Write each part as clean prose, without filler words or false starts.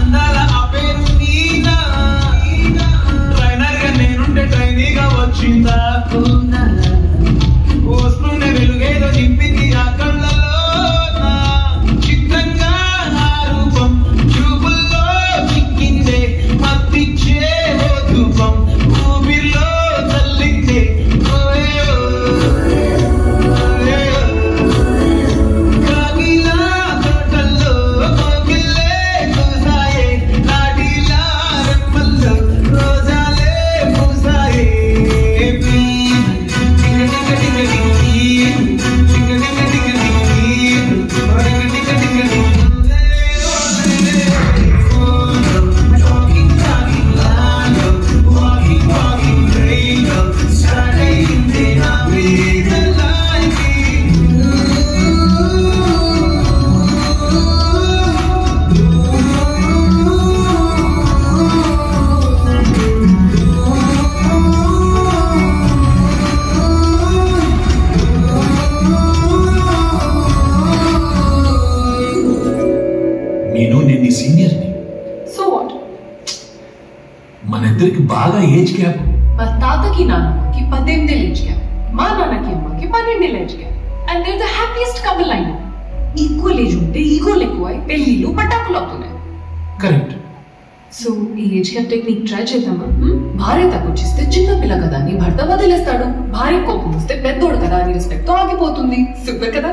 అందాల ఆపేరు నీనా ట్రైనర్ గా నేనుంటే ట్రైనీగా వచ్చిందా వస్తున్న వెలుగేదో నింపింది ఆ కళ్ళలో చిత్రంగా ఆ రూపం చూపుల్లో చిక్కిందే మత్తిచ్చే ఓ ధూపం ఊపిరిలో చల్లిందే కాగిలా తోటల్లో కోకిల్లే కూసాయే నాటిలా రెమ్మల్లో రోజాలే పూసాయే నేను సీనియర్ని. So what? మన ఇద్దరికి బాగా ఏజ్ గ్యాప్. మా తాతకి నాన్నమ్మకి 18 ఏజ్ గ్యాప్, మా నాన్నకి అమ్మకి 12 age gap. And they are the happiest couple I know. Equal age ఉంటే ఈగోలు ఎక్కువై పెళ్లిళ్ళు పటాకులు అవుతున్నాయి. కరెక్ట్. సో ఈ ఏజ్ గ్యాప్ టెక్నిక్ ట్రై చేద్దామా? భార్య తగ్గుచ్చిస్తే చిన్న పిల్ల కదా అని భర్త వదిలేస్తాడు. భార్య కోపం వస్తే పెద్దోడు కదా అని రెస్పెక్ట్ తో ఆగిపోతుంది. సూపర్ కదా?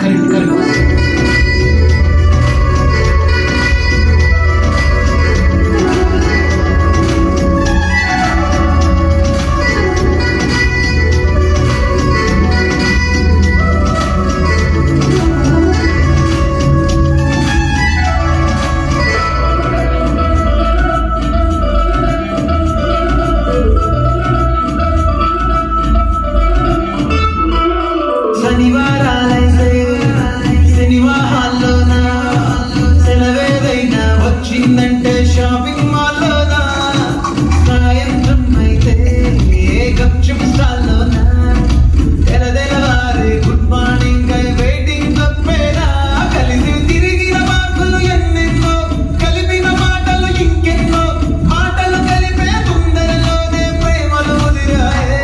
Correct correct. శనివారాలైతే సినిమా హాల్లోనా సెలవేదైనా వచ్చిందంటే షాపింగ్ మాల్లోనా సాయంత్రం అయితే గప్చుప్ స్టాల్లోనా తెలవారే గుడ్ మార్నింగ్ అయి వెయిటింగ్ తప్పేనా కలిసి తిరిగిన మార్పులు ఎన్నెన్నో కలిపిన మాటలు ఇంకెన్నో మాటలు కలిపే తొందరలోనే ప్రేమలు ముదిరాయే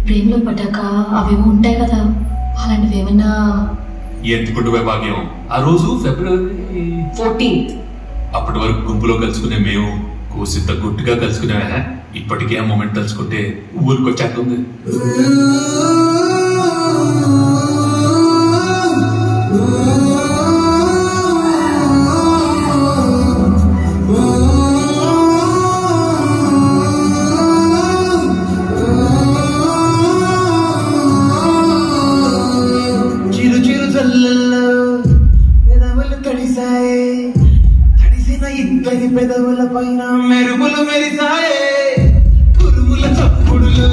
ప్రేమలో పడ్డాక అవేమో ఉంటాయి కదా, అలాంటివి ఏమన్నా? ఎందుకుంటే భాగ్యం, ఆ రోజు ఫిబ్రవరి 14th. అప్పటి వరకు గుంపులో కలుసుకునే మేము కూసింత గుట్టుగా కలుసుకునే ఇప్పటికే ఆ మూమెంట్ తలుచుకుంటే ఊరికొచ్చేస్తుంది. చిరు చిరు చల్లల్లో పెదవులు తడిసాయే, తడిసిన ఇద్దరి పెదవుల పైన మెరుపులు మెరిసాయే, ఉరుముల చప్పుడులో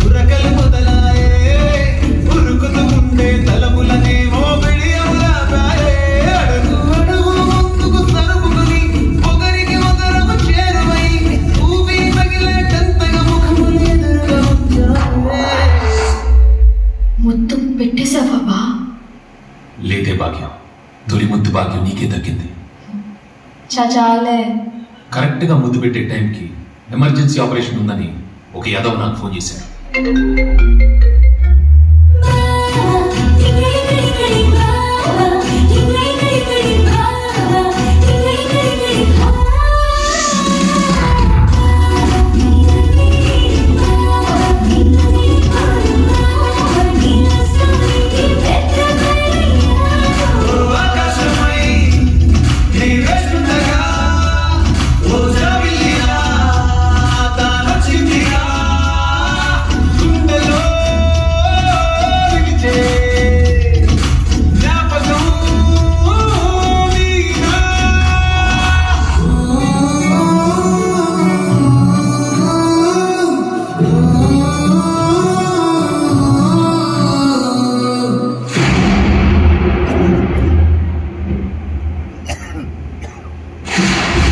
ఉరకలు మొదలాయే, ఉరుకుతూ ఉండే తలపులనేమో బిడియములాపాయే, అడుగు అడుగు ముందుకు సరుపుకుని ఒకరికి ఒకరము చేరువై ఊపి తగిలేటంతగా ముఖములు ఎదురుగా ఉంచావే. ముద్దు పెట్టేశావా బా? లేదే భాగ్యం, తొలి ముద్దు భాగ్యం నీకే దక్కింది. చాలే. కరెక్ట్ గా ముద్దు పెట్టే టైంకి ఎమర్జెన్సీ ఆపరేషన్ ఉందని ఒక యాదవ్ నాకు ఫోన్ చేశాడు.